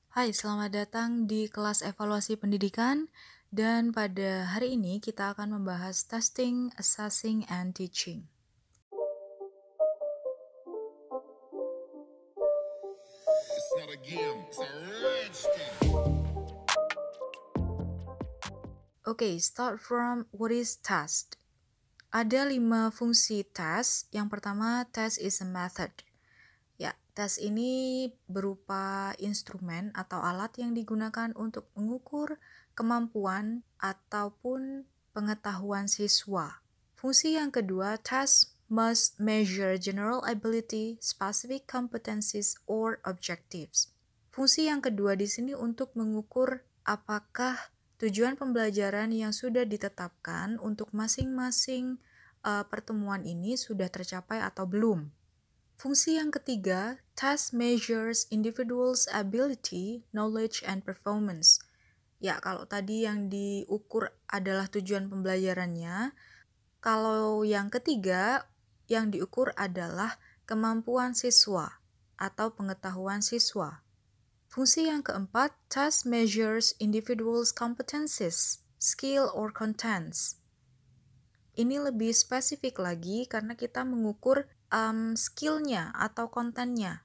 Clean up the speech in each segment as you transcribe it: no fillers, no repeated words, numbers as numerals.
Hai, selamat datang di kelas evaluasi pendidikan dan pada hari ini kita akan membahas testing, assessing, and teaching. It's not a game, it's a rich thing. Okay, start from what is test. Ada 5 fungsi tes. Yang pertama, test is a method. Ya, tes ini berupa instrumen atau alat yang digunakan untuk mengukur kemampuan ataupun pengetahuan siswa. Fungsi yang kedua, test must measure general ability, specific competencies, or objectives. Fungsi yang kedua di sini untuk mengukur apakah tujuan pembelajaran yang sudah ditetapkan untuk masing-masing pertemuan ini sudah tercapai atau belum. Fungsi yang ketiga, test measures individuals' ability, knowledge, and performance. Ya, kalau tadi yang diukur adalah tujuan pembelajarannya, kalau yang ketiga, yang diukur adalah kemampuan siswa atau pengetahuan siswa. Fungsi yang keempat, test measures individuals' competencies, skill, or contents. Ini lebih spesifik lagi karena kita mengukur skill-nya atau kontennya.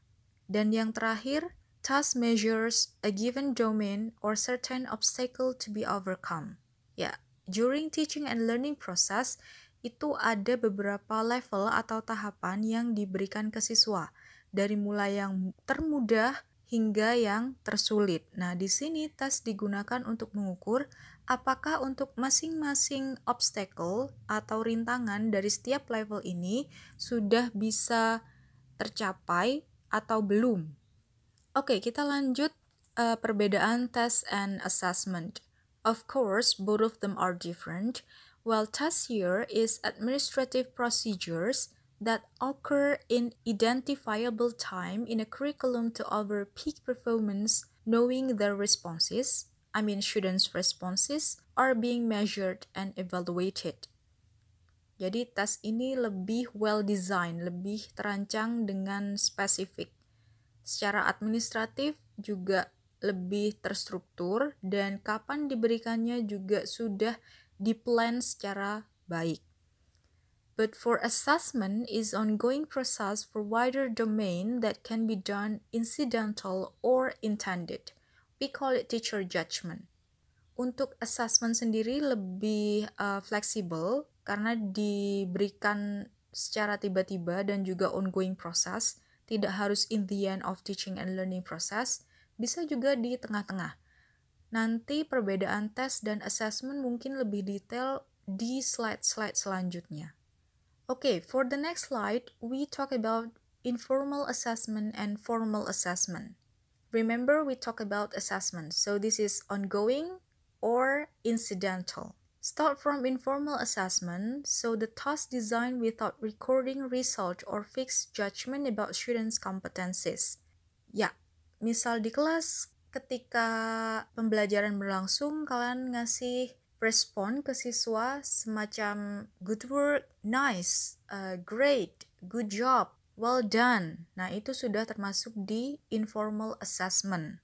Dan yang terakhir, task measures a given domain or certain obstacle to be overcome. Ya, during teaching and learning process, itu ada beberapa level atau tahapan yang diberikan ke siswa. Dari mulai yang termudah hingga yang tersulit. Nah, di sini tes digunakan untuk mengukur apakah untuk masing-masing obstacle atau rintangan dari setiap level ini sudah bisa tercapai atau belum. Oke, kita lanjut perbedaan test and assessment. Of course, both of them are different. While test here is administrative procedures that occur in identifiable time in a curriculum to over peak performance, knowing their responses, students' responses, are being measured and evaluated. Jadi tes ini lebih well designed, lebih terancang dengan spesifik. Secara administratif juga lebih terstruktur dan kapan diberikannya juga sudah diplan secara baik. But for assessment is ongoing process for wider domain that can be done incidental or intended. We call it teacher judgment. Untuk assessment sendiri lebih fleksibel karena diberikan secara tiba-tiba dan juga ongoing process, tidak harus in the end of teaching and learning process, bisa juga di tengah-tengah. Nanti perbedaan tes dan assessment mungkin lebih detail di slide-slide selanjutnya. Okay, for the next slide, we talk about informal assessment and formal assessment. Remember, we talk about assessment, so this is ongoing or incidental. Start from informal assessment, so the task designed without recording result or fixed judgment about students' competencies. Ya, misal di kelas ketika pembelajaran berlangsung, kalian ngasih respon ke siswa semacam good work, nice, great, good job, well done. Nah, itu sudah termasuk di informal assessment.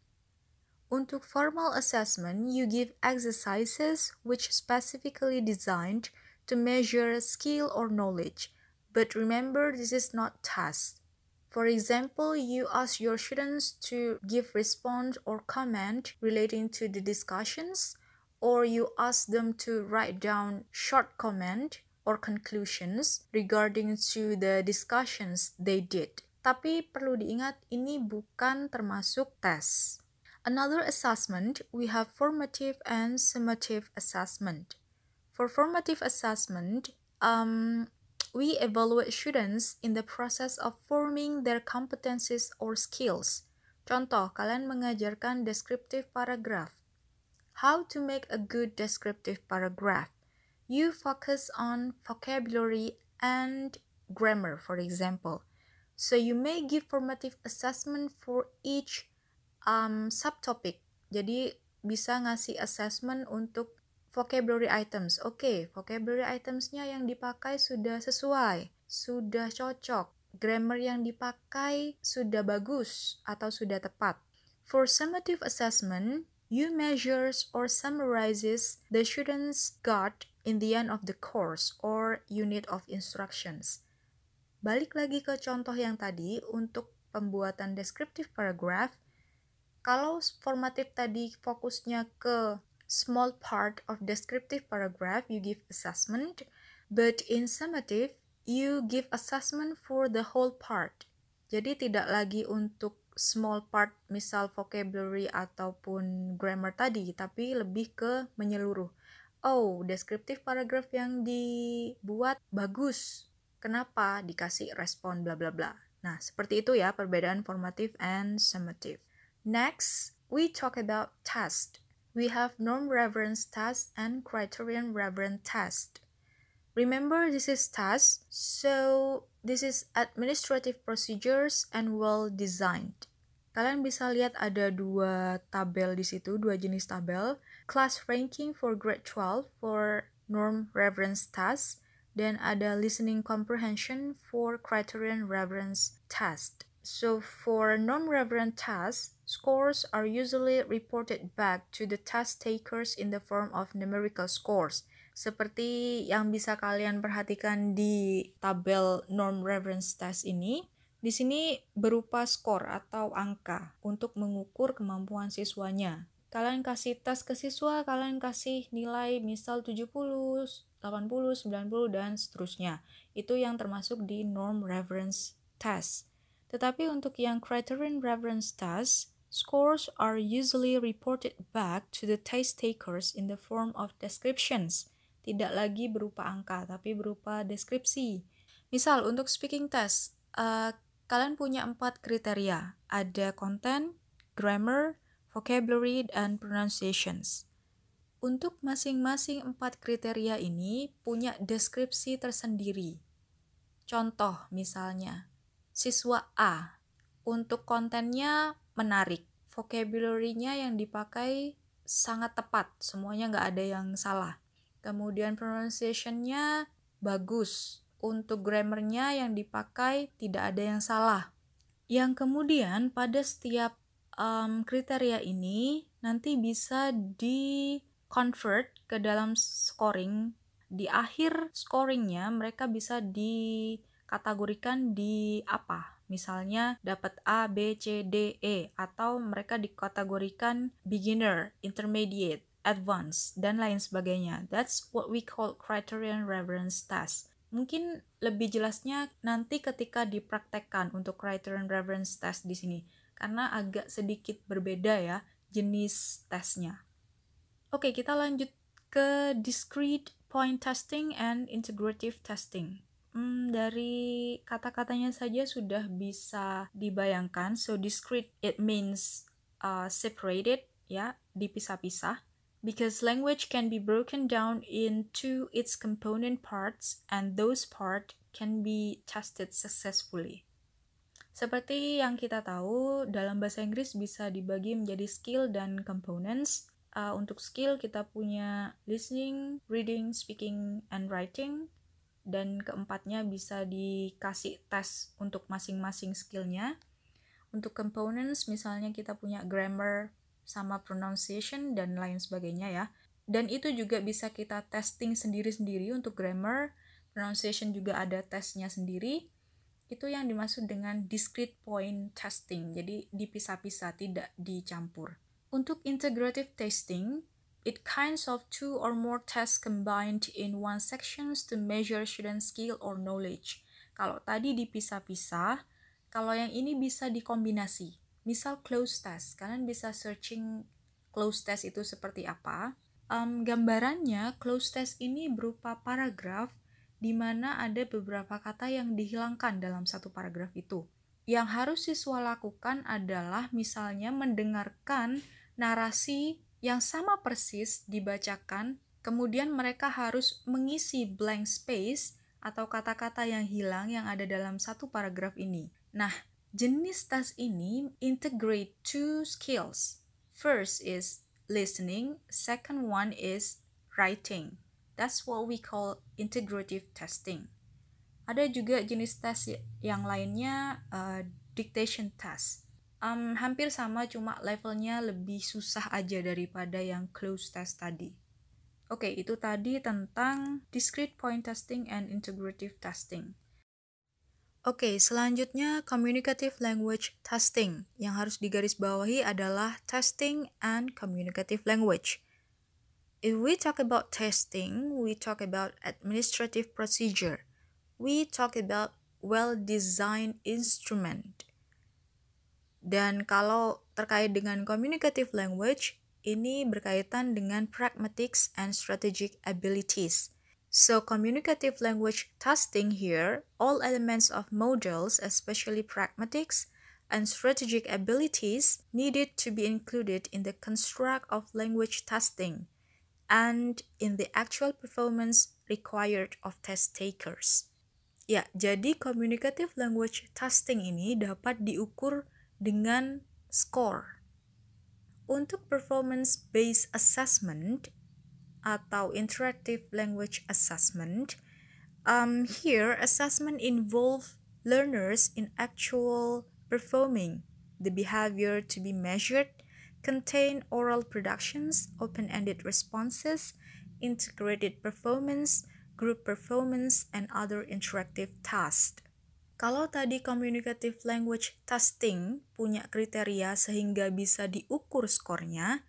Untuk formal assessment, you give exercises which specifically designed to measure skill or knowledge. But remember, this is not test. For example, you ask your students to give response or comment relating to the discussions, or you ask them to write down short comment or conclusions regarding to the discussions they did. Tapi perlu diingat, ini bukan termasuk tes. Another assessment, we have formative and summative assessment. For formative assessment, we evaluate students in the process of forming their competencies or skills. Contoh, kalian mengajarkan descriptive paragraph. How to make a good descriptive paragraph? You focus on vocabulary and grammar, for example. So you may give formative assessment for each subtopic. Jadi bisa ngasih assessment untuk vocabulary items. Oke, vocabulary itemsnya yang dipakai sudah sesuai, sudah cocok. Grammar yang dipakai sudah bagus atau sudah tepat. For summative assessment, you measures or summarizes the students got in the end of the course or unit of instructions. Balik lagi ke contoh yang tadi untuk pembuatan descriptive paragraph. Kalau formative tadi fokusnya ke small part of descriptive paragraph, you give assessment, but in summative, you give assessment for the whole part. Jadi tidak lagi untuk small part, misal vocabulary ataupun grammar tadi, tapi lebih ke menyeluruh. Oh, descriptive paragraph yang dibuat bagus. Kenapa? Dikasih respon bla bla bla. Nah, seperti itu ya perbedaan formative and summative. Next, we talk about test. We have norm reference test and criterion reference test. Remember, this is test, so this is administrative procedures and well designed. Kalian bisa lihat ada dua tabel di situ, dua jenis tabel. Class ranking for grade 12 for norm reference test, dan ada listening comprehension for criterion reference test. So for non-referent tasks, scores are usually reported back to the test takers in the form of numerical scores. Seperti yang bisa kalian perhatikan di tabel norm reference test ini, di sini berupa skor atau angka untuk mengukur kemampuan siswanya. Kalian kasih tes ke siswa, kalian kasih nilai misal 70, 80, 90, dan seterusnya. Itu yang termasuk di norm reference test. Tetapi untuk yang criterion reference test, scores are usually reported back to the test takers in the form of descriptions. Tidak lagi berupa angka, tapi berupa deskripsi. Misal, untuk speaking test, kalian punya 4 kriteria. Ada content, grammar, vocabulary, dan pronunciations. Untuk masing-masing 4 kriteria ini punya deskripsi tersendiri. Contoh misalnya, siswa A, untuk kontennya menarik, vocabulary-nya yang dipakai sangat tepat, semuanya nggak ada yang salah. Kemudian pronunciation-nya bagus, untuk grammar-nya yang dipakai tidak ada yang salah. Yang kemudian pada setiap kriteria ini nanti bisa di-convert ke dalam scoring. Di akhir scoringnya mereka bisa dikategorikan di apa? Misalnya dapat A, B, C, D, E, atau mereka dikategorikan beginner, intermediate, advanced, dan lain sebagainya. That's what we call criterion reference test. Mungkin lebih jelasnya nanti ketika dipraktekkan untuk criterion reference test di sini, karena agak sedikit berbeda ya jenis tesnya. Oke, kita lanjut ke discrete point testing and integrative testing. Dari kata-katanya saja sudah bisa dibayangkan. So discrete, it means separated, ya, dipisah-pisah. Because language can be broken down into its component parts and those parts can be tested successfully. Seperti yang kita tahu, dalam bahasa Inggris bisa dibagi menjadi skill dan components. Untuk skill kita punya listening, reading, speaking, and writing. Dan keempatnya bisa dikasih tes untuk masing-masing skillnya. Untuk components misalnya kita punya grammar sama pronunciation dan lain sebagainya ya. Dan itu juga bisa kita testing sendiri-sendiri untuk grammar, pronunciation juga ada tesnya sendiri. Itu yang dimaksud dengan discrete point testing, jadi dipisah-pisah, tidak dicampur. Untuk integrative testing, it kinds of 2 or more tests combined in one sections to measure student skill or knowledge. Kalau tadi dipisah-pisah, kalau yang ini bisa dikombinasi. Misal close test, kalian bisa searching close test itu seperti apa. Gambarannya, close test ini berupa paragraf di mana ada beberapa kata yang dihilangkan dalam satu paragraf itu. Yang harus siswa lakukan adalah misalnya mendengarkan narasi yang sama persis dibacakan, kemudian mereka harus mengisi blank space atau kata-kata yang hilang yang ada dalam satu paragraf ini. Nah, jenis tes ini integrate 2 skills. First is listening, second one is writing. That's what we call integrative testing. Ada juga jenis tes yang lainnya, dictation test. hampir sama, cuma levelnya lebih susah aja daripada yang closed test tadi. Oke, itu tadi tentang discrete point testing and integrative testing. Oke, selanjutnya communicative language testing. Yang harus digarisbawahi adalah testing and communicative language. If we talk about testing, we talk about administrative procedure. We talk about well-designed instrument. Dan kalau terkait dengan communicative language, ini berkaitan dengan pragmatics and strategic abilities. So communicative language testing here, all elements of models, especially pragmatics and strategic abilities, needed to be included in the construct of language testing and in the actual performance required of test takers. Ya, jadi communicative language testing ini dapat diukur dengan score. Untuk performance-based assessment atau interactive language assessment, here assessment involve learners in actual performing the behavior to be measured, contain oral productions, open-ended responses, integrated performance, group performance, and other interactive tasks. Kalau tadi communicative language testing punya kriteria sehingga bisa diukur skornya,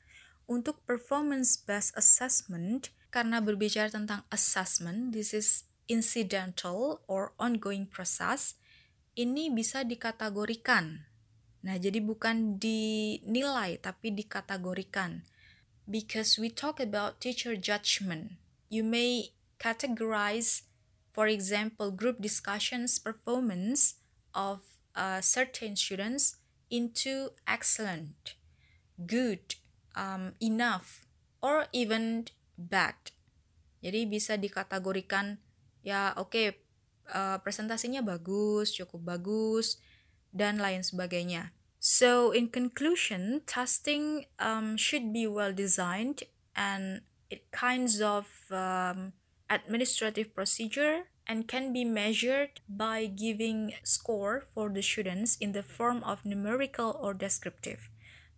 untuk performance-based assessment, karena berbicara tentang assessment, this is incidental or ongoing process, ini bisa dikategorikan. Nah, jadi bukan dinilai, tapi dikategorikan. Because we talk about teacher judgment, you may categorize, for example, group discussions performance of certain students into excellent, good, enough, or even bad. Jadi bisa dikategorikan, ya oke, presentasinya bagus, cukup bagus, dan lain sebagainya. So in conclusion, testing should be well designed and it kinds of administrative procedure and can be measured by giving score for the students in the form of numerical or descriptive.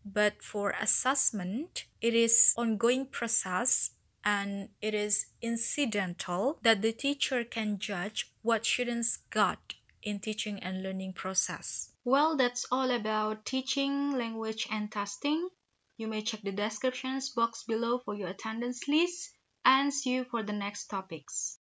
But for assessment, it is ongoing process and it is incidental that the teacher can judge what students got in teaching and learning process. Well, that's all about teaching, language, and testing. You may check the descriptions box below for your attendance list and see you for the next topics.